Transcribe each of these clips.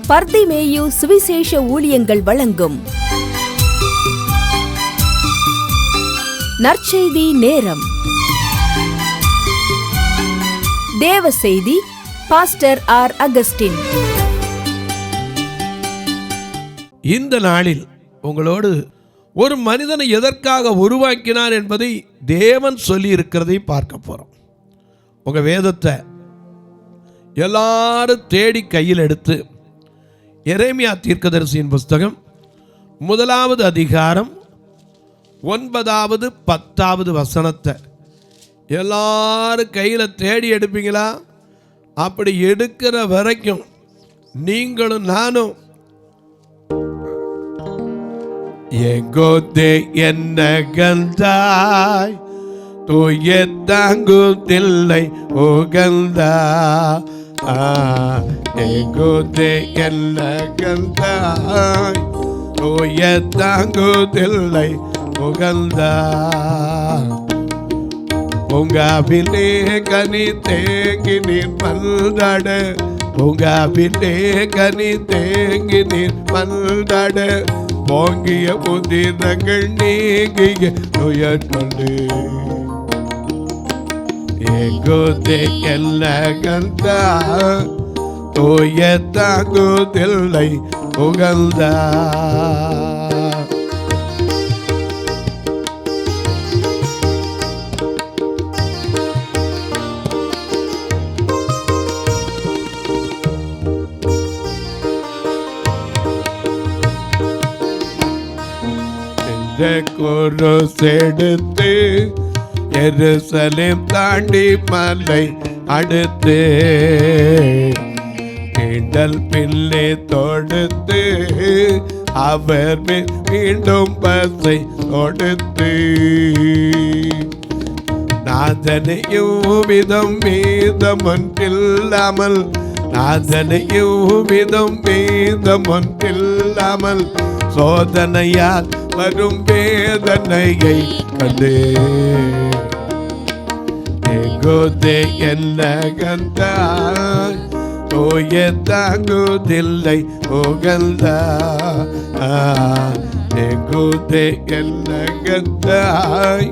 பர்திமேயு சுவிசேஷ ஊழியங்கள் வழங்கும் நற்செய்தி நேரம். தேவ செய்தி பாஸ்டர் ஆர். அகஸ்டின். இந்த நாளில் உங்களோடு ஒரு மனிதனை எதற்காக உருவாக்கினார் என்பதை தேவன் சொல்லி இருக்கிறதை பார்க்க போறோம். உங்க வேதத்தை எல்லாரும் தேடி கையில் எடுத்து எரேமியா தீர்க்கதரிசியின் புஸ்தகம் 1 அதிகாரம் 9, 10 வசனத்தை எல்லாரும் கையில் தேடி எடுப்பீங்களா? அப்படி எடுக்கிற வரைக்கும் நீங்களும் நானும் எங்கோதே என்ன கந்தாய் தூய தாங்குதில்லை உகந்தா எங்கோதே என்ன கந்தாய் தூய தாங்குதில்லை உகந்தா பூங்காவிலே கனி தேங்கி நீர் மல்தாட பூங்காவிலே கனி தேங்கி நீர் மல்தாட போங்கிய புதிரங்கள் நீங்கிய துயர்கொண்டு ஏகோதே என்ன கந்தா தூய தாங்குதில்லை உகந்தா. குருசெடுத்து எருசலேம் தாண்டி மலை அடுத்து கிண்டல் பிள்ளை தொடுத்து அவர் மீண்டும் பசை தொடுத்து நாதனையும் விதம் மீதம் ஒன்றில்லாமல் நாதனையும் விதம் மீதம் ஒன்றில்லாமல் சோதனையால் வரும் வேதனையை கண்டு எங்கோதே என்ன கந்தா தூய தாங்குதில்லை உகந்தா எங்கோதே என்ன கந்தாய்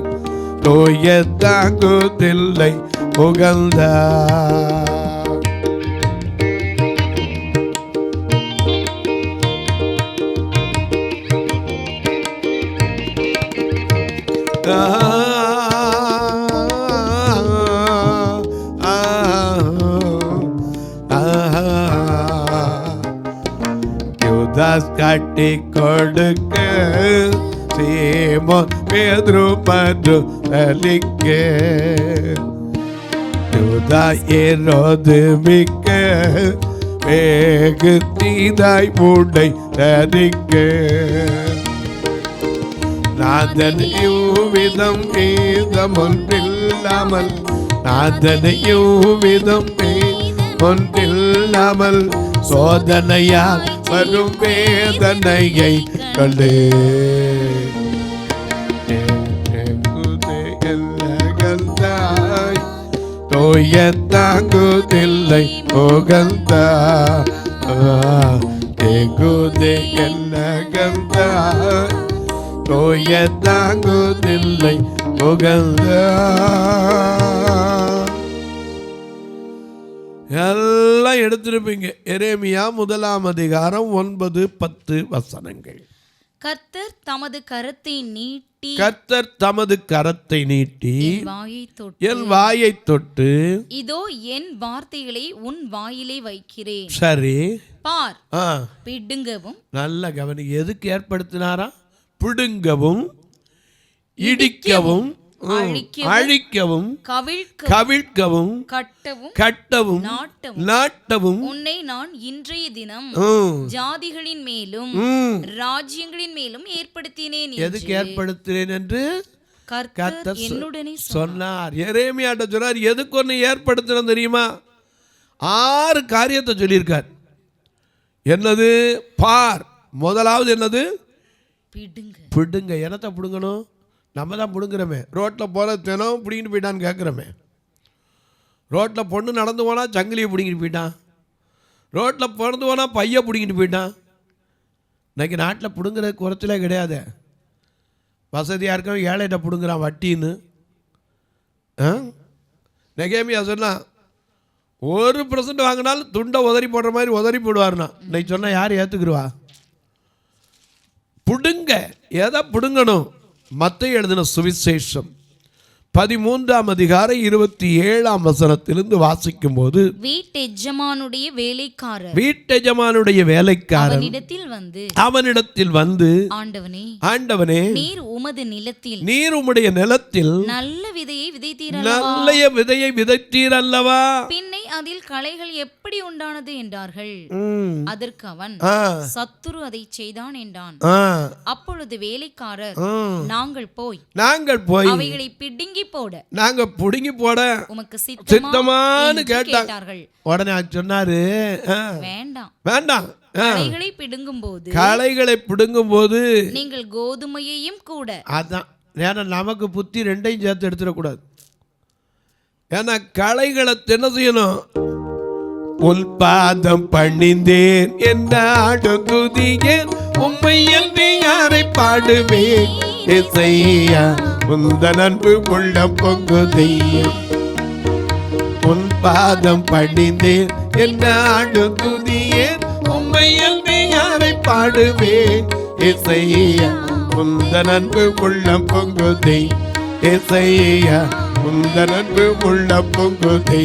தூய தாங்குதில்லை உகந்தா. காட்டி கொடுக்க சீமோ பேதுரு மது தலிக்க யூதா ஏரோது மிக்க வேகு தீதாய் மூடை தரிக்க நாதன் இவ்விதம் மீதம் ஒன்றில்லாமல் நாதன் இவ்விதம் ஒன்றில்லாமல் சோதனையால் வரும் வேதனையை கண்டு கந்தாய் தூய தாங்குதில்லை உகந்தா எங்குதே என்ன கந்தாய் தூய தாங்குதில்லை உகந்தா. எல்லாம் எடுத்திருப்பீங்க. எரேமியா 1 அதிகாரம் 9, 10 வசனங்கள். கர்த்தர் தமது கரத்தை நீட்டி கர்த்தர் தமது கரத்தை நீட்டி என் வாயை தொட்டு இதோ என் வார்த்தைகளை உன் வாயிலே வைக்கிறேன். சரி பார், பிடுங்கவும். நல்ல கவனி. எதுக்கு ஏற்படுத்தினாரா? பிடுங்கவும், இடிக்கவும், அழிக்கவும், கவிழ்க்கவும், கட்டவும், நாட்டவும் உன்னை நான் இன்றைய தினம் ஜாதிகளின் மேலும் ராஜ்யங்களின் மேலும் ஏற்படுத்தினேன். எதுக்கு ஏற்படுத்தினேன் என்று கர்த்தர் என்னுடனே சொன்னார். எரேமியாட்ட சொன்னார். எதுக்கு ஒன்று ஏற்படுத்தின தெரியுமா? 6 காரியத்தை சொல்லியிருக்கார். என்னது? பார். முதலாவது என்னது? பிடுங்க. என்னத்தை பிடுங்கணும்? நம்ம தான் பிடுங்குறோமே. ரோட்டில் போகிற தினம் பிடிங்கிட்டு போயிட்டான்னு கேட்குறோமே. ரோட்டில் பொண்ணு நடந்து போனால் சங்கிலியை பிடிங்கிட்டு போயிட்டான். ரோட்டில் பிறந்து போனால் பைய பிடிங்கிட்டு போயிட்டான். இன்றைக்கி நாட்டில் பிடுங்குற குறைச்சலே கிடையாது. வசதியாக இருக்கவன் ஏழைகிட்ட பிடுங்குறான் வட்டின்னு. நெகேமியா சொன்னா 1% வாங்கினாலும் துண்டை உதறி போடுற மாதிரி உதறி போடுவார்னா. இன்னைக்கு சொன்னால் யார் ஏற்றுக்குருவா? புடுங்க, எதை புடுங்கணும்? மத்தேயு எழுதின சுவிசேஷம் 13ஆம் அதிகாரம் 27ஆம் வசனத்திலிருந்து வாசிக்கும் போது, வீட்டெஜமானுடைய வேலைக்காரர் அவனிடத்தில் வந்து ஆண்டவனே, நீர் உம்முடைய நிலத்தில் நல்ல விதையை விதைத்தீர் அல்லவா? பின்னை அதில் களைகள் எப்படி உண்டானது என்றார்கள். அதற்கு அவன், சத்துரு அதை செய்தான் என்றான். அப்பொழுது வேலைக்காரர், நாங்கள் போய் அவைகளை பிடுங்கி நாங்க புடுங்கி போட உமக்கு சித்தமான்னு கேட்டார்கள். உடனே சொன்னாரு, வேண்டாம், களைகளை பிடுங்கும் போது நீங்கள் கோதுமையையும் கூட. அதான், ஏன்னா நமக்கு புத்தி ரெண்டையும் சேர்த்து எடுத்துடக்கூடாது. ஏன்னா களைகளை என்ன செய்யணும்? உன் பாதம் பணிந்தேன் என்ன துதியேன், உம்மையில் யாரை பாடுவேன் இசையா, உந்தன் அன்பு உள்ளம் பொங்குதையா. உன் பாதம் பணிந்தேன் என்ன துதியேன், உம்மையில் யாரை பாடுவேன் இசையா, உந்தன் அன்பு உள்ளம் பொங்குதை. இசையா, உந்தன் அன்பு உள்ளம் பொங்குதை.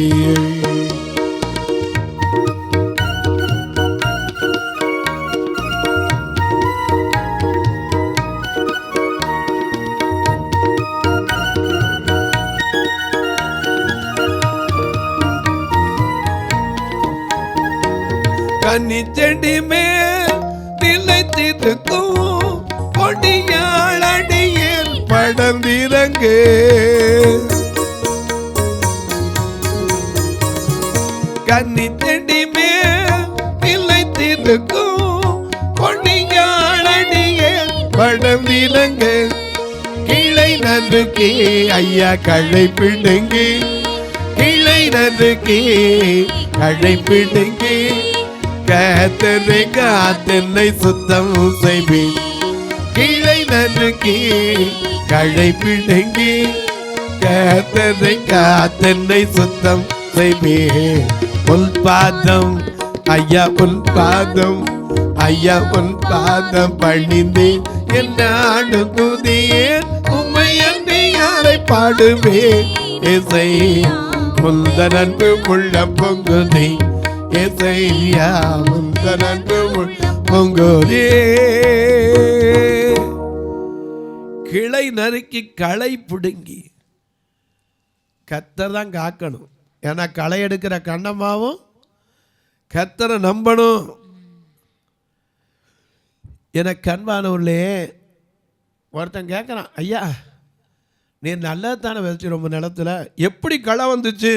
கன்னி செடி மேல் நிலைத்திருக்கும் கொடியாளடியில் படர்ந்திறங்கு. கன்னி செடி மேல் நிலைத்திருக்கும் கொடியாளடியில் படர்ந்திறங்கு. கிளை நன்றுக்கே ஐயா களை பிடுங்கி, கிளை நன்றுக்கே களை பிடுங்கி, கத்தரை காத்தென்னை சுத்தம் செய்வேன். கிளை நன்றுக்கி களை பிடுங்கி, கத்தரை காத்தென்னை சுத்தம் செய்வேன். உன் பாதம் ஐயா, உன் பாதம் ஐயா, உன் பாதம் பணிந்தேன் என்ன துதியேன், உம்மை அன்றி யாரை பாடுவேன் இசையா, உந்தன் அன்பு உள்ளம் பொங்குதை. இசையா, உந்தன் அன்பு பொங்குதே. கிளை நறுக்கி களை பிடுங்கி, கத்தர் தான் காக்கணும். ஏன்னா களை எடுக்கிற கண்ணம்மாவும் கத்தரை நம்பணும். எனக்கு கண்பானவர்களே, ஒருத்தன் கேட்குறான், ஐயா நீ நல்லதானே விதைச்சு ரொம்ப நிலத்தில், எப்படி களை வந்துச்சு?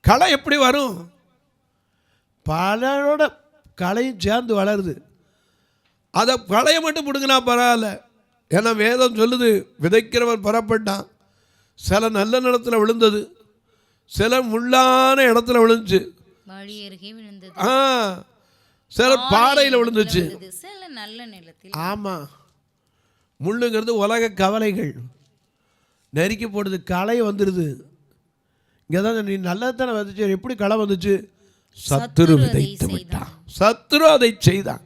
களை எப்படி வரும்? பலரோட களையும் சேர்ந்து வளருது. அதை களையை மட்டும் பிடுங்கினா பரவாயில்ல. ஏன்னா வேதம் சொல்லுது, விதைக்கிறவன் புறப்பட்டான். சில நல்ல நிலத்தில் விழுந்தது, சில முள்ளான இடத்துல விழுந்துச்சு, சில பாறையில் விழுந்துச்சு. ஆமாம், முள்ளுங்கிறது உலக கவலைகள் நெருக்கி போடுது, களை வந்துடுது. இங்கே தான் நீ நல்லதானே விதைச்சு, எப்படி களை வந்துச்சு? சத்துரு விதைத்து விட்டான், சத்துரு அதை செய்தான்.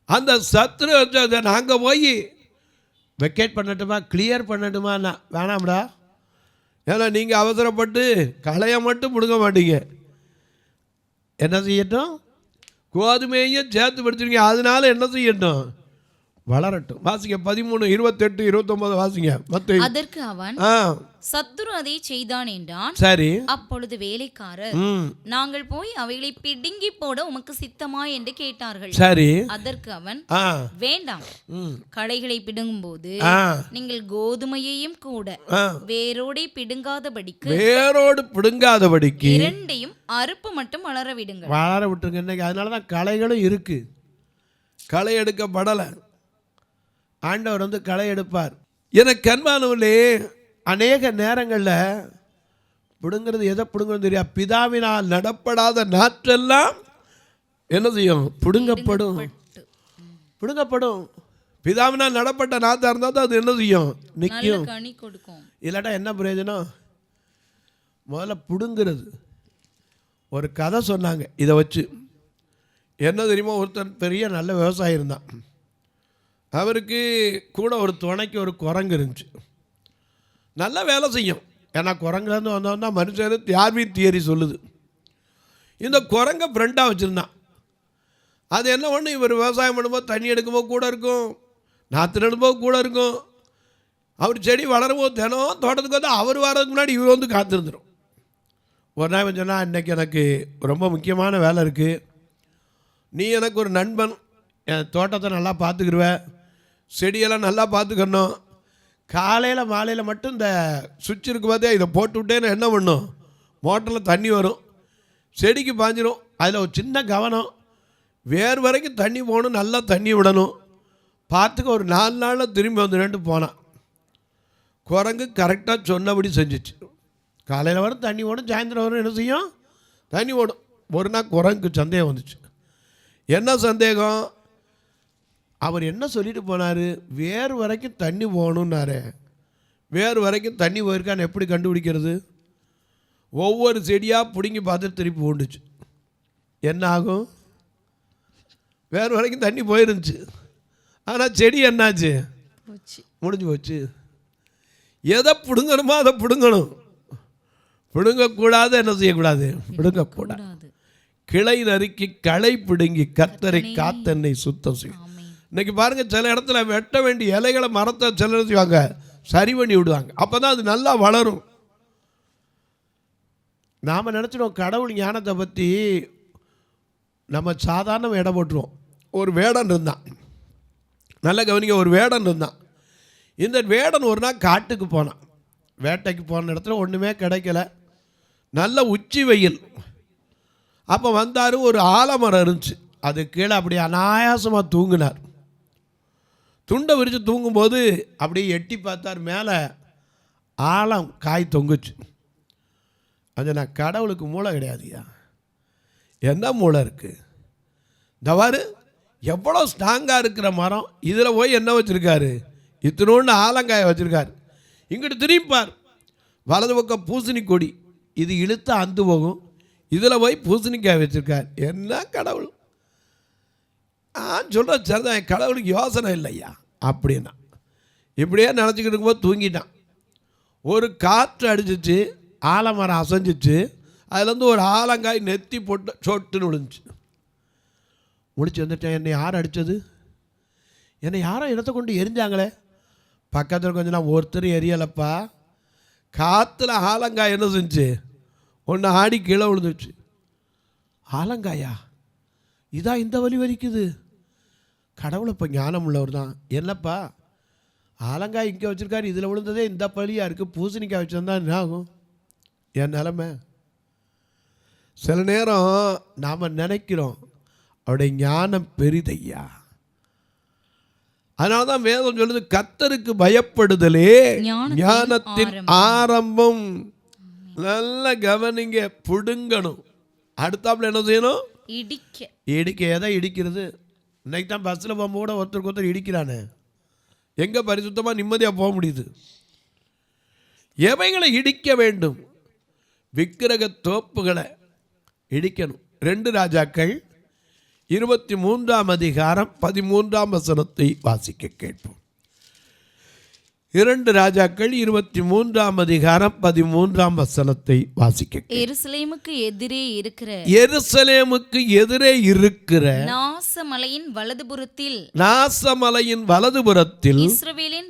அந்த சத்துரு அதை நாங்கள் போய் வெக்கேட் பண்ணட்டுமா, கிளியர் பண்ணட்டுமா? வேணாம்டா. ஏன்னா நீங்கள் அவசரப்பட்டு களையை மட்டும் பிடுங்க மாட்டீங்க. என்ன செய்யட்டும்? கோதுமையும் சேர்த்து படிச்சிருக்கீங்க, அதனால என்ன செய்யட்டும்? வளரட்டும். வாசிங்க 13, 28, 29 வாசிங்க. அதற்கு அவன், சத்துரு அதை செய்தான் என்றான். சரி. அப்பொழுது வேலைக்காரர், நாங்கள் போய் அவைகளை பிடுங்கி போட உமக்கு சித்தமா என்று கேட்டார்கள். சரி. அதற்கு அவன், வேண்டாம், களைகளை பிடுங்கும் போது நீங்கள் கோதுமையையும் கூட வேரோடு பிடுங்காதபடிக்கு இரண்டையும் அறுப்பு மட்டும் வளர விடுங்கள். வளர விட்டுருங்க. இன்னைக்கு அதனாலதான் களைகளும் இருக்கு. களை எடுக்கப்படலை. ஆண்டவர் வந்து களை எடுப்பார். எனக்கு அன்பானவர்களே, அநேக நேரங்களில் பிடுங்கிறது எதை பிடுங்கிறது தெரியாது. பிதாவினால் நடப்படாத நாற்றெல்லாம் என்ன செய்யும்? பிடுங்கப்படும். பிடுங்கப்படும். பிதாவினால் நடப்பட்ட நாற்றா இருந்தால் தான் அது என்ன செய்யும்? நிற்கும். இல்லாட்டா என்ன பிரயோஜனம்? முதல்ல பிடுங்கிறது. ஒரு கதை சொன்னாங்க இதை வச்சு. என்ன தெரியுமா, ஒருத்தர் பெரிய நல்ல விவசாயி இருந்தான். அவருக்கு கூட ஒரு துணைக்கு ஒரு குரங்கு இருந்துச்சு. நல்லா வேலை செய்யும். ஏன்னா குரங்குலேருந்து வந்தோன்னா மனுஷன் டார்வின் தியரி சொல்லுது. இந்த குரங்கை ஃப்ரெண்டாக வச்சுருந்தான். அது என்ன ஒன்று, இவர் விவசாயம் பண்ணும்போது தண்ணி எடுக்கும்போது கூட இருக்கும், நாற்று நடும்போது கூட இருக்கும். அவர் செடி வளரும்போது தினம் தோட்டத்துக்கு வந்து அவர் வர்றதுக்கு முன்னாடி இவர் வந்து காத்திருந்துடும். ஒரு நாள் சொன்னால், இன்றைக்கி எனக்கு ரொம்ப முக்கியமான வேலை இருக்குது, நீ எனக்கு ஒரு நண்பன், என் தோட்டத்தை நல்லா பார்த்துக்கிடுவேன், செடியெல்லாம் நல்லா பார்த்துக்கணும், காலையில் மாலையில் மட்டும் இந்த சுவிட்ச் இருக்கு பார்த்தே, இதை போட்டு விட்டேன்னு என்ன பண்ணும், மோட்டரில் தண்ணி வரும், செடிக்கு பாஞ்சிடும். அதில் ஒரு சின்ன கவனம், வேறு வரைக்கும் தண்ணி போகணும், நல்லா தண்ணி விடணும், பார்த்துக்க. ஒரு 4 நாளில் திரும்பி வந்துடுன்ட்டு போனான். குரங்கு கரெக்டாக சொன்னபடி செஞ்சிச்சு. காலையில் வரும் தண்ணி ஓடும், சாயந்தரம் வரும் என்ன செய்யும், தண்ணி ஓடும். ஒரு நாள் குரங்குக்கு சந்தேகம் வந்துச்சு. என்ன சந்தேகம்? அவர் என்ன சொல்லிட்டு போனார், வேறு வரைக்கும் தண்ணி போகணுன்னாரு. வேறு வரைக்கும் தண்ணி போயிருக்கான்னு எப்படி கண்டுபிடிக்கிறது? ஒவ்வொரு செடியாக பிடுங்கி பார்த்து திருப்பி போண்டுச்சு. என்ன ஆகும்? வேறு வரைக்கும் தண்ணி போயிருந்துச்சு, ஆனால் செடி என்னாச்சு? முடிஞ்சு போச்சு. எதை பிடுங்கணுமோ அதை பிடுங்கணும். பிடுங்கக்கூடாது, என்ன செய்யக்கூடாது? பிடுங்கக்கூடாது. கிளை நறுக்கி களை பிடுங்கி கர்த்தரை காத்தென்னை சுத்தம் செய்யும். இன்றைக்கி பாருங்கள், சில இடத்துல வெட்ட வேண்டிய இலைகளை மரத்தை சில செய்வாங்க, சரி பண்ணி விடுவாங்க. அப்போ தான் அது நல்லா வளரும். நாம் நினச்சிடுவோம் கடவுள் ஞானத்தை பற்றி நம்ம சாதாரண இடம் போட்டுருவோம். ஒரு வேடன் இருந்தான், நல்ல கவனிங்க, ஒரு வேடன் இருந்தான். இந்த வேடன் ஒரு நாள் காட்டுக்கு போனான். வேட்டைக்கு போன இடத்துல ஒன்றுமே கிடைக்கல, நல்ல உச்சி வெயில். அப்போ வந்தார், ஒரு ஆலமரம் இருந்துச்சு, அது கீழே அப்படியே அனாயாசமாக தூங்கினார். துண்டை விரித்து தூங்கும்போது அப்படியே எட்டி பார்த்தார், மேலே ஆலம் காய் தொங்குச்சு. அது நான் கடவுளுக்கு மூளை கிடையாதுயா, என்ன மூளை இருக்குது? தவாறு எவ்வளோ ஸ்ட்ராங்காக இருக்கிற மரம், இதில் போய் என்ன வச்சுருக்காரு, இத்தினோண்டு ஆலங்காயை வச்சுருக்காரு. இங்கிட்டு திரும்பிப்பார், வலது பக்கம் பூசணி கொடி, இது இழுத்து அந்து போகும், இதில் போய் பூசணிக்காய் வச்சுருக்கார். என்ன கடவுள்! சொல்கிற சரிதான், கடவுளுக்கு யோசனை இல்லையா அப்படின்னா. இப்படியே நினச்சிக்கிட்டு இருக்கும்போது தூங்கிட்டான். ஒரு காற்று அடிச்சிச்சு, ஆலமரம் அசைஞ்சிச்சு, அதுலேருந்து ஒரு ஆலங்காய் நெத்தி போட்டு சொட்டுன்னு விழுந்துச்சு. முடிச்சு வந்துட்டேன். என்னை யார் அடித்தது? என்னை யாரோ இடத்த கொண்டு எரிஞ்சாங்களே. பக்கத்தில் கொஞ்சம் நான் ஒருத்தர் எரியலப்பா, காற்றுல ஆலங்காய் என்ன செஞ்சு ஒன்று ஆடி கீழே விழுந்துச்சு. ஆலங்காயா, இதான் இந்த வலி வலிக்குது. கடவுளை இப்போ ஞானம் உள்ளவர் தான். என்னப்பா ஆலங்காய் இங்கே வச்சுருக்காரு, இதில் விழுந்ததே இந்த பலியாக இருக்குது, பூசணிக்காய் வச்சுருந்தா என்ன ஆகும்? என் நிலமை. சில நேரம் நாம் நினைக்கிறோம் அவருடைய ஞானம் பெரிதையா. அதனால தான் வேதம் சொல்லுது, கர்த்தருக்கு பயப்படுதலே ஞானத்தின் ஆரம்பம். நல்ல கவனிங்க, பிடுங்கணும். அடுத்தாப்புல என்ன செய்யணும்? இடிக்க. எதை இடிக்கிறது? இன்னைக்கு தான் பஸ்ஸில் போகும்போது கூட ஒருத்தருக்கு ஒருத்தர் இடிக்கிறானே. எங்கே பரிசுத்தமாக நிம்மதியாக போக முடியுது? எவைகளை இடிக்க வேண்டும்? விக்கிரக தோப்புகளை இடிக்கணும். 2 ராஜாக்கள் 23ஆம் அதிகாரம் 13ஆம் வசனத்தை வாசிக்க கேட்போம். 2 ராஜாக்கள் 23ஆம் அதிகாரம் 13ஆம் வசனத்தை வாசிக்க. எருசலேமுக்கு எதிரே இருக்கிற நாசமலையின் வலதுபுறத்தில் இஸ்ரவேலின்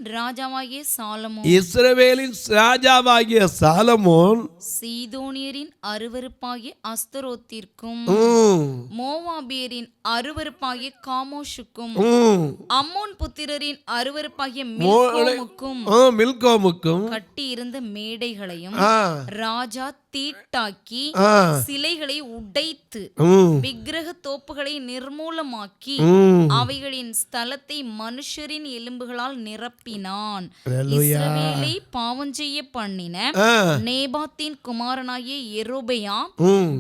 ராஜாவாகிய சாலமோன் சீதோனியரின் அருவருப்பாகிய அஸ்தரோத்திற்கும் மோவாபியரின் அருவருப்பாகிய காமோஷுக்கும் அம்மோன் புத்திரரின் அருவருப்பாகிய மில்கோமுக்கும் மில்கோமுக்கும் கட்டி இருந்த மேடைகளையும் ராஜா தீட்டாக்கி சிலைகளை உடைத்து விக்கிரக தோப்புகளை நிர்மூலமாக்கி அவைகளின் ஸ்தலத்தை மனுஷரின் எலும்புகளால் நிரப்பினான். இஸ்ரவேலை பாவம் செய்ய பண்ணின நேபாத்தின் குமாரனாகிய யெரொபெயாம்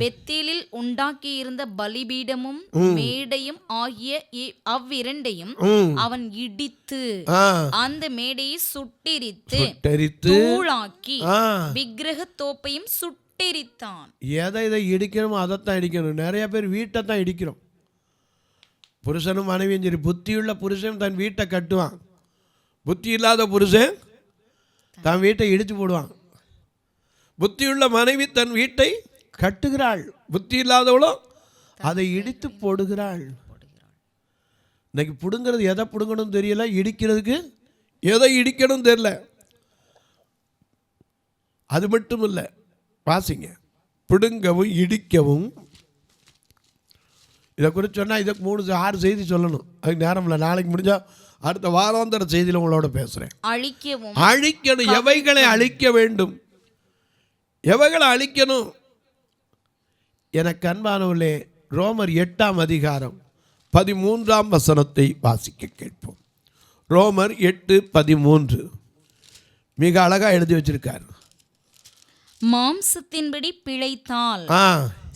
பெத்தேலில் உண்டாக்கி இருந்த பலிபீடமும் மேடையும் ஆகிய அவ்விரண்டையும் அவன் இடித்து அந்த மேடையை சுட்டெரித்து தூளாக்கி விக்கிரக தோப்பையும் சுட்டெரித்தான். எதை இடிக்கணுமோ அதைத்தான் இடிக்கணும். நிறைய பேர் வீட்டை தான் இடிக்கிறோம். புருஷனும் மனைவியும் சரி, புத்தியுள்ள புருஷன் தன் வீட்டை கட்டுவான், புத்தி இல்லாத புருஷன் தன் வீட்டை இடிச்சு போடுவான். புத்தியுள்ள மனைவி தன் வீட்டை கட்டுகிறாள், புத்தி இல்லாதவளோ அதை இடித்து போடுகிறாள். இன்னைக்கு பிடுங்கிறது எதை பிடுங்கணும் தெரியல, இடிக்கிறதுக்கு எதை இடிக்கணும் தெரியல. அது மட்டும் இல்லை, வாசிங்க, பிடுங்கவும் இடிக்கவும். இதை குறித்து சொன்னால் இதுக்கு 3-6 செய்தி சொல்லணும், அதுக்கு நேரம் இல்லை. நாளைக்கு முடிஞ்சால் அடுத்த வாராந்திர செய்தியில் உங்களோட பேசுகிறேன். அழிக்கணும். எவைகளை அழிக்க வேண்டும், எவைகளை அழிக்கணும்? எனக்கு அன்பானவர்களே, ரோமர் 8ஆம் அதிகாரம் 13ஆம் வசனத்தை வாசிக்க கேட்போம். ரோமர் 8:13 மிக அழகா எழுதி வச்சிருக்கார். மாம்சத்தின்படி பிழைத்தால்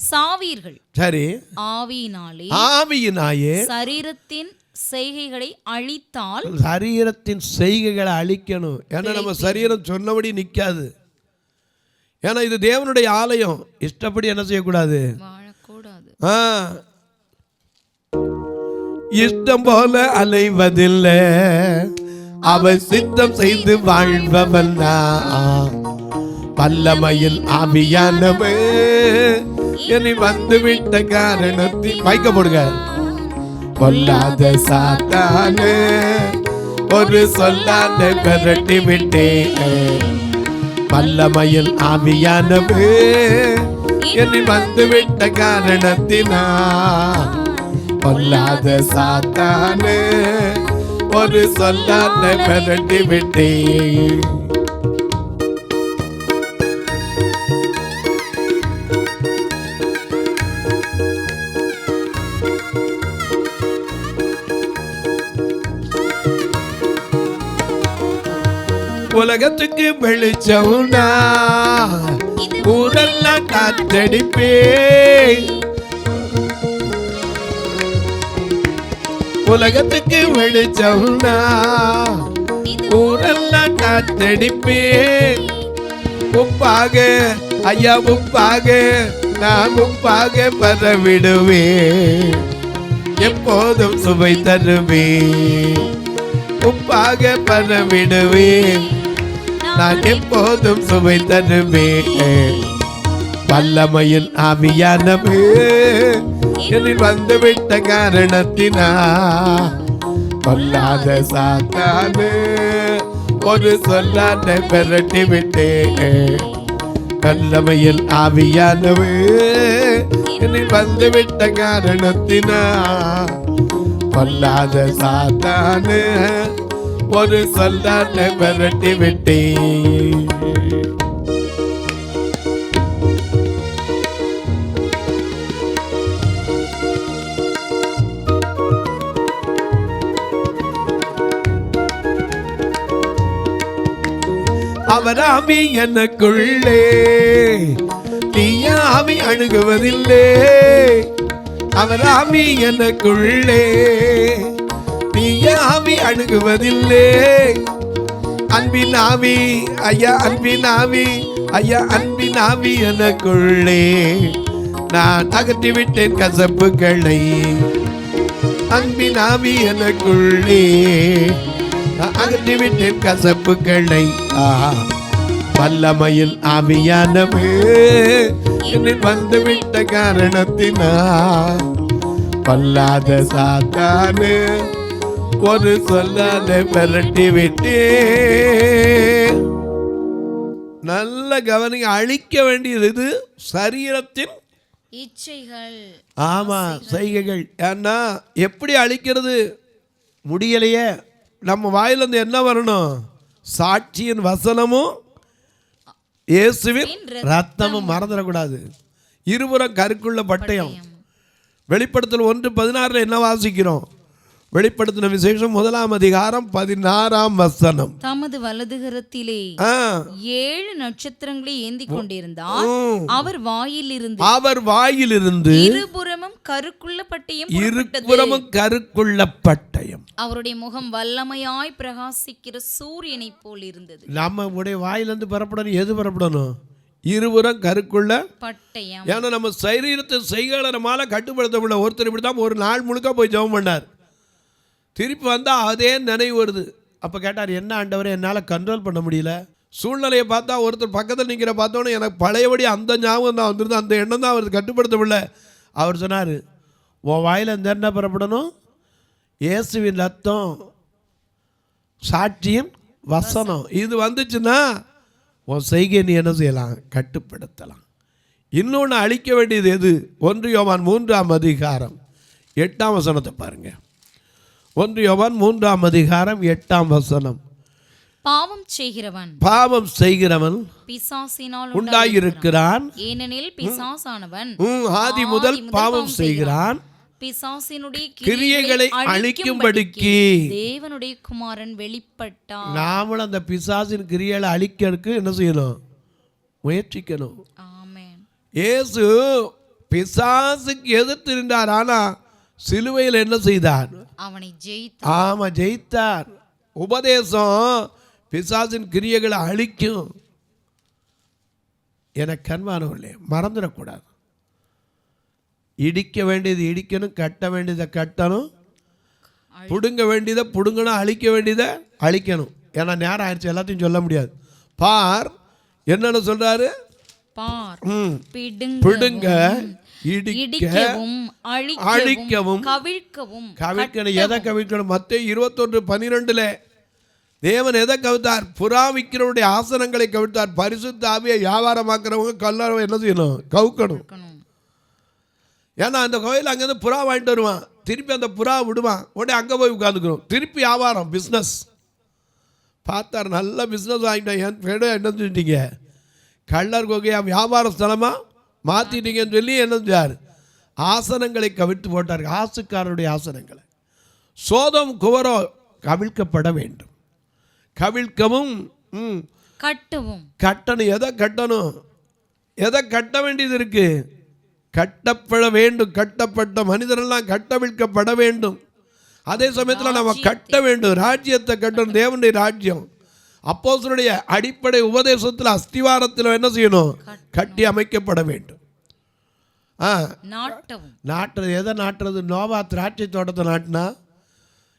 சாவீர்கள், சரி, ஆவியினாலே சரீரத்தின் செய்கைகளை அழித்தால். சரீரத்தின் செய்கைகளை அழிக்கணும். ஏன்னா நம்ம சரீரம் சொன்னபடி நிற்காது. ஏன்னா இது தேவனுடைய ஆலயம். இஷ்டப்படி என்ன செய்யக்கூடாது, வாழக்கூடாது. இஷ்டம் போல அலைவதில்லை, அவர் சித்தம் செய்து வாழ்பவன். வல்லமையில் ஆவியானவர் என்னை வந்துவிட்ட காரணத்தில் வைக்க போடுங்க. கொல்லாத சாத்தானே ஒரு சொல்லாத விரட்டி விட்டேன். வல்லமையில் ஆவியானவர் என்னை வந்துவிட்ட காரணத்தினா கொல்லாத சாத்தானே ஒரு சொல்லாத விரட்டி விட்டேன். உலகத்துக்கு வெளிச்சம்னா ஊரெல்லாம் காத்தடிப்பே. உலகத்துக்கு வெளிச்சம்னா ஊரெல்லாம் காத்தடிப்பே. உப்பாக ஐயா உப்பாக நான் உப்பாக பரவிடுவே. எப்போதும் சுவை தருவே. உப்பாக பரவிடுவே. நான் எப்போதும் சுவை தருவேன். வல்லமையில் ஆவியானவர் என்னில் வந்துவிட்ட காரணத்தினா கொல்லாத சாத்தானே ஒரு சொல்லாத விரட்டி விட்டேன். வல்லமையில் ஆவியானவர் என்னில் வந்துவிட்ட காரணத்தினா கொல்லாத சாத்தானே ஒரு சொல்லாத விரட்டி விட்டேன். அவராமி எனக்குள்ளே தீயாவி அணுகுவதில்லை. அவராமி எனக்குள்ளே தீயாவி அணுகுவதில்லை. அன்பின் ஆவி ஐயா, அன்பின் ஆவி ஐயா, அன்பின் ஆவி எனக்குள்ளே நான் அகற்றிவிட்டேன் கசப்புகளை. அன்பின் ஆவி எனக்குள்ளே அகற்றிவிட்டேன் கசப்புகளை. வல்லமையில் ஆவியானவர் என்னில் வந்துவிட்ட காரணத்தினா கொல்லாத சாத்தானே ஒரு சொல்லாத விரட்டி விட்டே. நல்ல கவனிங்க, அழிக்க வேண்டியது இது சரீரத்தின் இச்சைகள். ஆமா, செய்கைகள். ஏன்னா எப்படி அழிக்கிறது முடியலையே. நம்ம வாயிலிருந்து என்ன வரணும்? சாட்சியின் வசனமும் இயேசுவின் ரத்தமும் மறந்துடக்கூடாது. இருபுறம் கருக்குள்ள பட்டயம். வெளிப்படுத்தல் 1:16 என்ன வாசிக்கிறோம்? வெளிப்படுத்தின விசேஷம் 1ஆம் அதிகாரம் 16ஆம் வசனம். தமது வலதுகரத்திலே 7 நட்சத்திரங்களை ஏந்தி கொண்டிருந்தார். அவர் வாயிலிருந்து இருபுறமும் கருக்குள்ள பட்டயம். அவருடைய முகம் வல்லமையாய் பிரகாசிக்கிற சூரியனை போல் இருந்தது. நம்முடைய வாயிலிருந்து பெறப்படணும். எது பெறப்படணும்? இருபுறம் கருக்குள்ள பட்டயம். ஏன்னா நம்ம சரீரத்தை செய்களை நம்மளால கட்டுப்படுத்த முடியல. ஒருத்தர் இப்படி தான் ஒரு நாள் முழுக்க போய் ஜெபம் பண்ணார். திருப்பி வந்தால் அதே நினைவு வருது. அப்போ கேட்டார், என்ன ஆண்டவரே என்னால் கண்ட்ரோல் பண்ண முடியல. சூழ்நிலையை பார்த்தா ஒருத்தர் பக்கத்தில் நிற்கிற பார்த்தோன்னே எனக்கு பழையபடி அந்த ஞாபகம் தான் வந்துருது, அந்த எண்ணம் தான் அவருக்கு கட்டுப்படுத்த முடியல. அவர் சொன்னார், உன் வாயில் இந்த என்ன பெறப்படணும்? இயேசுவின் ரத்தம், சாட்சியும் வசனம். இது வந்துச்சுன்னா உன் செய்கை நீ என்ன செய்யலாம்? கட்டுப்படுத்தலாம். இன்னொன்று அழிக்க வேண்டியது எது? 1 யோவான் 3ஆம் அதிகாரம் 8ஆம் வசனத்தை பாருங்கள். 1 யோவான் 3ஆம் அதிகாரம் 8ஆம் வசனம். பாவம் செய்கிறவன் பிசாசினால் உண்டாயிருக்கிறான். ஏனெனில் பிசாசானவன் ஆதி முதல் பாவம் செய்கிறான். பிசாசினுடைய கிரியைகளை அழிக்கும்படிக்கு தேவனுடைய குமாரன் வெளிப்பட்டார். நாமளும் அந்த பிசாசின் கிரியைகளை அழிக்கிறதுக்கு என்ன செய்யணும்? முயற்சிக்கணும். ஆமென். இயேசு பிசாசுக்கு எதிர்த்து நின்றார். ஆனா சிலுவையில் என்ன செய்தார்? அவனை ஜெயித்தார். ஆமா, ஜெயித்தார். உபதேசம் பிசாசின் கிரியைகளை அழிக்கும். என கண்மானவர்களே, மறந்துடக்கூடாது. இடிக்க வேண்டியது இடிக்கணும், கட்ட வேண்டியதை கட்டணும், புடுங்க வேண்டியதை புடுங்கணும், அழிக்க வேண்டியதை அழிக்கணும். ஏன்னா நேரம் ஆயிடுச்சு, எல்லாத்தையும் சொல்ல முடியாது. பார் என்னன்னு சொல்றாரு? பிடுங்க, இடிக்கவும், அழிக்கவும், கவிழ்க்கணும். எதை கவிழ்க்கணும்? மத்தேயு 21:12 தேவன் எதை கவிழ்த்தார்? புறா விற்கிறவருடைய ஆசனங்களை கவிழ்த்தார். பரிசுத்த ஆவியை வியாபாரமாக்குறவங்க கல்லறை என்ன செய்யணும்? கவுக்கணும். ஏன்னா அந்த கோயில் அங்கேருந்து புறா வாங்கிட்டு வருவான், திருப்பி அந்த புறா விடுவான், உடனே அங்கே போய் உட்காந்துக்கிறோம். திருப்பி வியாபாரம், பிஸ்னஸ். பார்த்தார், நல்ல பிஸ்னஸ் வாங்கிட்டேன். என்ன சொல்லிட்டீங்க? கள்ளர் கோகையா வியாபார ஸ்தலமாக மாற்றிட்டீங்கன்னு சொல்லி என்ன செஞ்சார்? ஆசனங்களை கவிழ்த்து போட்டார். ஆசுக்காரருடைய ஆசனங்களை. சோதம் குவரோ கவிழ்க்கப்பட வேண்டும். கவிழ்க்கவும் கட்டணும். எதை கட்டணும்? எதை கட்ட வேண்டியது இருக்கு? கட்டப்பட வேண்டும். கட்டப்பட்ட மனிதரெல்லாம் கட்டவிழ்க்கப்பட வேண்டும். அதே சமயத்தில் நம்ம கட்ட வேண்டும். ராஜ்யத்தை கட்டணும், தேவனுடைய ராஜ்யம். அப்போஸ்தலருடைய அடிப்படை உபதேசத்தில் அஸ்திவாரத்தில் என்ன செய்யணும்? கட்டி அமைக்கப்பட வேண்டும். நாட்டுறது. எதை நாட்டுறது? நோவா திராட்சை தோட்டத்தை நாட்டினா.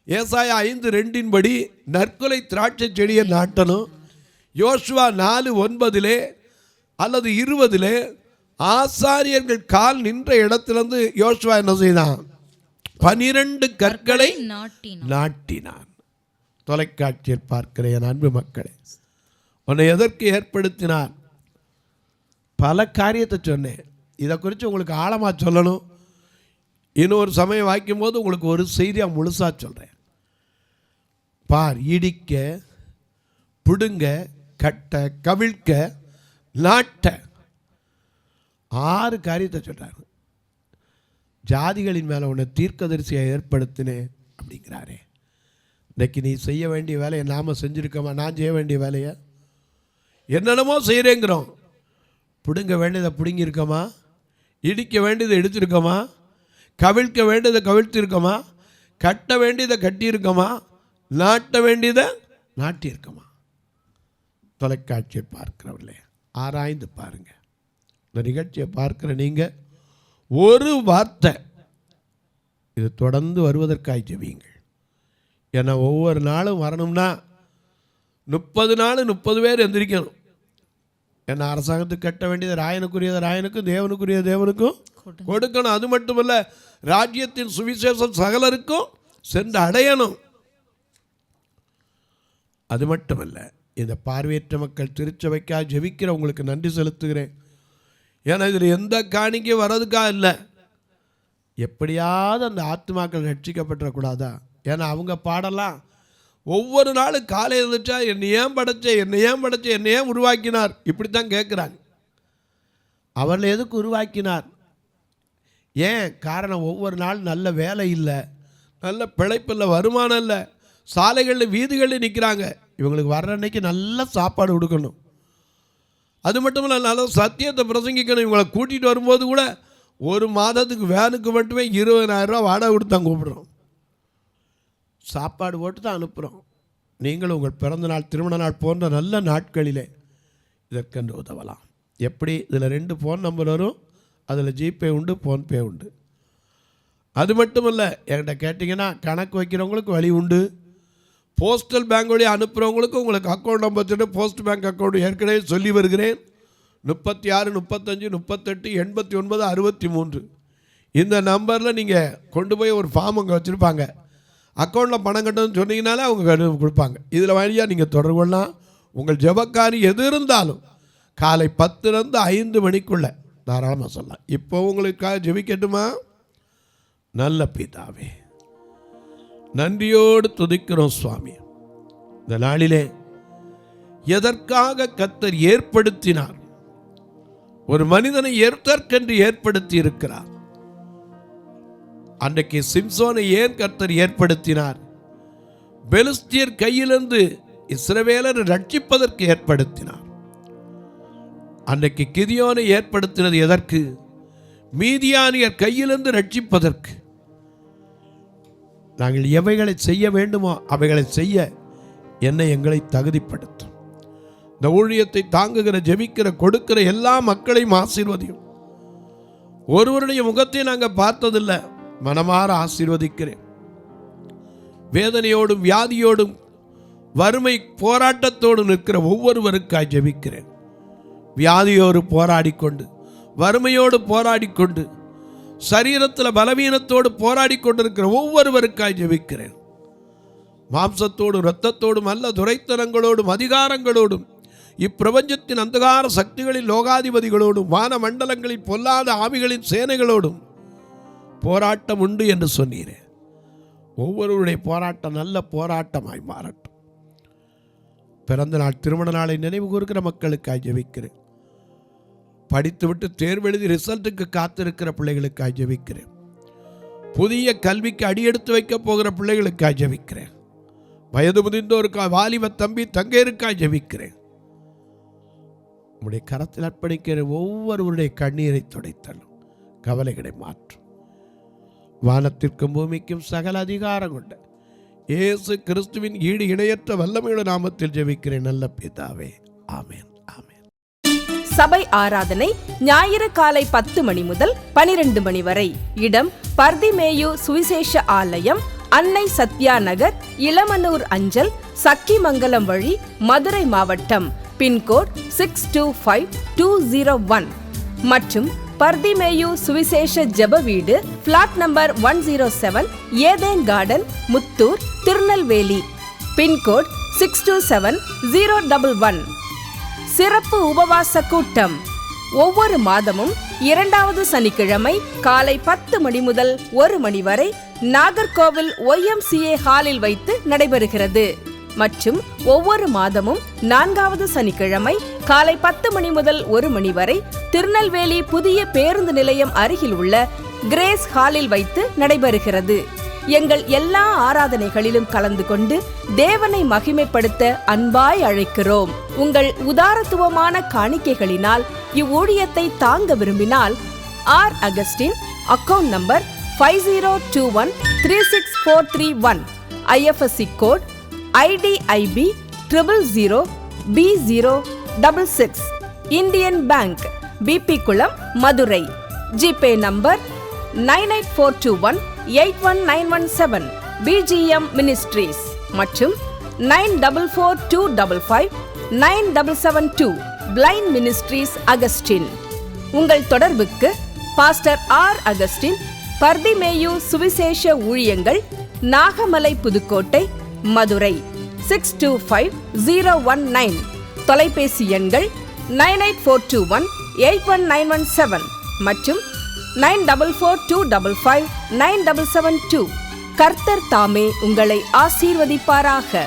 ஏசாயா 5:2 நற்கொலை திராட்சை செடியை நாட்டணும். யோசுவா 4:9 அல்லது 20 ஆசாரியர்கள் கால் நின்ற இடத்திலிருந்து யோசுவா என்ன செய்தான்? 12 கற்களை நாட்டினான். தொலைக்காட்சியில் பார்க்கிற என் அன்பு மக்களே, உன்னை எதற்கு ஏற்படுத்தினார்? பல காரியத்தை சொன்னேன். இதை குறித்து உங்களுக்கு ஆழமாக சொல்லணும். இன்னொரு சமயம் வாய்க்கும் போது உங்களுக்கு ஒரு செய்தியாக முழுசாக சொல்கிறேன். பார், இடிக்க, பிடுங்க, கட்ட, கவிழ்க்க, நாட்ட 6 காரியத்தை சொல்கிறார். ஜாதிகளின் மேலே உன்னை தீர்க்கதரிசியை ஏற்படுத்தினேன் அப்படிங்கிறாரே. இன்றைக்கி நீ செய்ய வேண்டிய வேலையை நாம் செஞ்சுருக்கோமா? நான் செய்ய வேண்டிய வேலையை என்னென்னமோ செய்கிறேங்கிறோம். பிடுங்க வேண்டியதை பிடுங்கியிருக்கோமா? இடிக்க வேண்டியதை இடிச்சிருக்கோமா? கவிழ்க்க வேண்டியதை கவிழ்த்திருக்கோமா? கட்ட வேண்டியதை கட்டியிருக்கோமா? நாட்ட வேண்டியதை நாட்டியிருக்கோமா? தொலைக்காட்சியை பார்க்கிறவர்களே, ஆராய்ந்து பாருங்கள். இந்த நிகழ்ச்சியை பார்க்குற நீங்கள் ஒரு வார்த்தை இது தொடர்ந்து வருவதற்காக ஜெபியுங்கள். ஏன்னா ஒவ்வொரு நாளும் வரணும்னா 30 நாள் 30 பேர் எந்திரிக்கணும். ஏன்னா அரசாங்கத்துக்கு கட்ட வேண்டியது ராயனுக்குரியதை ராயனுக்கும், தேவனுக்குரிய தேவனுக்கும் கொடுக்கணும். அது மட்டுமல்ல, ராஜ்யத்தின் சுவிசேஷம் சகலருக்கும் சென்று அடையணும். அது மட்டுமல்ல, இந்த பார்வையற்ற மக்கள் திருச்சபைக்காக ஜெபிக்கிற உங்களுக்கு நன்றி செலுத்துகிறேன். ஏன்னா இதில் எந்த காணிக்கையும் வர்றதுக்காக இல்லை, எப்படியாவது அந்த ஆத்மாக்கள் ரட்சிக்கப்பட்டுறக்கூடாதா? ஏன்னா அவங்க பாடலாம், ஒவ்வொரு நாளும் காலை எழுந்துச்சா என்னை ஏன் படைச்ச என்னை ஏன் உருவாக்கினார் இப்படித்தான் கேட்குறாங்க. அவர்களை எதுக்கு உருவாக்கினார்? ஏன் காரணம்? ஒவ்வொரு நாள் நல்ல வேலை இல்லை, நல்ல பிழைப்பு இல்லை, வருமானம் இல்லை, சாலைகளில் வீதிகளில் நிற்கிறாங்க. இவங்களுக்கு வர்ற அன்னைக்கு நல்ல சாப்பாடு கொடுக்கணும். அது மட்டும் இல்லை, நல்ல சத்தியத்தை பிரசங்கிக்கணும். இவங்களை கூட்டிகிட்டு வரும்போது கூட ஒரு மாதத்துக்கு வேனுக்கு மட்டுமே 20,000 ரூபா வாடகை கொடுத்து தான் கூப்பிட்றோம், சாப்பாடு போட்டு தான் அனுப்புகிறோம். நீங்களும் உங்கள் பிறந்த நாள், திருமண நாள் போன்ற நல்ல நாட்களிலே இதற்கென்று உதவலாம். எப்படி? இதில் 2 ஃபோன் நம்பர் வரும், அதில் ஜிபே உண்டு, ஃபோன்பே உண்டு. அது மட்டும் இல்லை, என்கிட்ட கேட்டிங்கன்னா கணக்கு வைக்கிறவங்களுக்கு வழி உண்டு. போஸ்டல் பேங்க் வழி அனுப்புகிறவங்களுக்கு உங்களுக்கு அக்கௌண்ட் நம்பர் தட்டு, போஸ்ட் பேங்க் அக்கௌண்ட் ஏற்கனவே சொல்லி வருகிறேன். 36 35 38 89 63 இந்த நம்பரில் நீங்கள் கொண்டு போய் ஒரு ஃபார்ம் அங்கே வச்சுருப்பாங்க. அக்கௌண்ட்டில் பணம் கட்டணும்னு சொன்னீங்கனாலே அவங்க கொடுப்பாங்க. இதில் வழியாக நீங்கள் தொடர்பு கொள்ளலாம். உங்கள் ஜெபக்காரி எது இருந்தாலும் காலை 10லேருந்து 5 மணிக்குள்ளே தாராளமாக சொல்லலாம். இப்போ உங்களுக்காக ஜெபிக்கட்டுமா? நல்ல பிதாவே, நன்றியோடு துதிக்கிறோம் சுவாமி. இந்த நாளிலே எதற்காக கர்த்தர் ஏற்படுத்தினார்? ஒரு மனிதனை எதற்கென்று ஏற்படுத்தி இருக்கிறார். அன்றைக்கு சிம்சோனை ஏன் கர்த்தர் ஏற்படுத்தினார்? பெலிஸ்தியர் கையிலிருந்து இஸ்ரவேலரை ரட்சிப்பதற்கு ஏற்படுத்தினார். அன்றைக்கு கிதியோனை ஏற்படுத்தினது எதற்கு? மீதியானியர் கையிலிருந்து ரட்சிப்பதற்கு. நாங்கள் எவைகளை செய்ய வேண்டுமோ அவைகளை செய்ய என்னை எங்களை தகுதிப்படுத்தும். இந்த ஊழியத்தை தாங்குகிற, ஜெபிக்கிற, கொடுக்கிற எல்லா மக்களையும் ஆசீர்வதியும். ஒருவருடைய முகத்தை நாங்கள் பார்த்ததில்லை, மனமாற ஆசீர்வதிக்கிறேன். வேதனையோடும் வியாதியோடும் வறுமை போராட்டத்தோடு நிற்கிற ஒவ்வொருவருக்காய் ஜெபிக்கிறேன். வியாதியோடு போராடிக்கொண்டு, வறுமையோடு போராடிக்கொண்டு, சரீரத்தில் பலவீனத்தோடு போராடி கொண்டிருக்கிற ஒவ்வொருவருக்காய் ஜெபிக்கிறேன். மாம்சத்தோடும் இரத்தத்தோடும் அல்ல, துரைத்தனங்களோடும் அதிகாரங்களோடும், இப்பிரபஞ்சத்தின் அந்தகார சக்திகளின் லோகாதிபதிகளோடும், வான மண்டலங்களில் பொல்லாத ஆவிகளின் சேனைகளோடும் போராட்டம் உண்டு என்று சொன்னீரே. ஒவ்வொருவருடைய போராட்டம் நல்ல போராட்டமாய் மாறட்டும். பிறந்த நாள், திருமண நாளை நினைவு கூறுகிற மக்களுக்காய் ஜெபிக்கிறேன். படித்துவிட்டு தேர்வெழுதி ரிசல்ட்டுக்கு காத்திருக்கிற பிள்ளைகளுக்காய் ஜெபிக்கிறேன். புதிய கல்விக்கு அடியெடுத்து வைக்க போகிற பிள்ளைகளுக்காய் ஜெபிக்கிறேன். வயது முதிர்ந்தோருக்காய், வாலிப தம்பி தங்கையருக்காய் ஜெபிக்கிறேன். உங்களுடைய கரத்தில் அர்ப்பணிக்கிற ஒவ்வொருவருடைய கண்ணீரை துடைத்தலும், கவலைகளை மாற்றும். வானத்திற்கும் பூமிக்கும் சகல அதிகாரம் கொண்ட இயேசு கிறிஸ்துவின் ஈடு இணையற்ற வல்லமையுள்ள நாமத்தில் ஜெபிக்கிறேன் நல்ல பிதாவே, ஆமென். சபை ஆராதனை ஞாயிறு காலை 10 மணி முதல் 12 மணி வரை. இடம் பர்திமேயு சுவிசேஷ ஆலயம், அன்னை சத்யா நகர், இளமனூர் அஞ்சல், சக்கிமங்கலம் வழி, மதுரை மாவட்டம். பின்கோட் 625201 மற்றும் பர்திமேயு சுவிசேஷ ஜெப வீடு, flat number 107, Eden Garden, Muthur, Tirunelveli. Pincode 627011. சிறப்பு உபவாச கூட்டம் ஒவ்வொரு மாதமும் 2வது சனிக்கிழமை காலை 10 மணி முதல் 1 மணி வரை நாகர்கோவில் YMCA ஹாலில் வைத்து நடைபெறுகிறது. மற்றும் ஒவ்வொரு மாதமும் 4வது சனிக்கிழமை காலை 10 மணி முதல் 1 மணி வரை திருநெல்வேலி புதிய பேருந்து நிலையம் அருகில் உள்ள கிரேஸ் ஹாலில் வைத்து நடைபெறுகிறது. எங்கள் எல்லா ஆராதனைகளிலும் கலந்து கொண்டு தேவனை மகிமைப்படுத்த அன்பாய் அழைக்கிறோம். உங்கள் உதாரத்துவமான காணிக்கைகளினால் இவ்வூழியத்தை தாங்க விரும்பினால் R Augustine, account number 5021364331, IFSC code IDIB 000B066, Indian Bank, BP Kulam, Madurai. GPay number 9842181917, BGM ministries மற்றும் 9442559772, பிளைண்ட் மினிஸ்ட்ரீஸ் அகஸ்டின். உங்கள் தொடர்புக்கு பாஸ்டர் ஆர் அகஸ்டின், பர்திமேயு சுவிசேஷ ஊழியங்கள், நாகமலை, புதுக்கோட்டை, மதுரை 625019. தொலைபேசி எண்கள் 9842181917 மற்றும் 9442559772. கர்த்தர் தாமே உங்களை ஆசீர்வதிப்பாராக.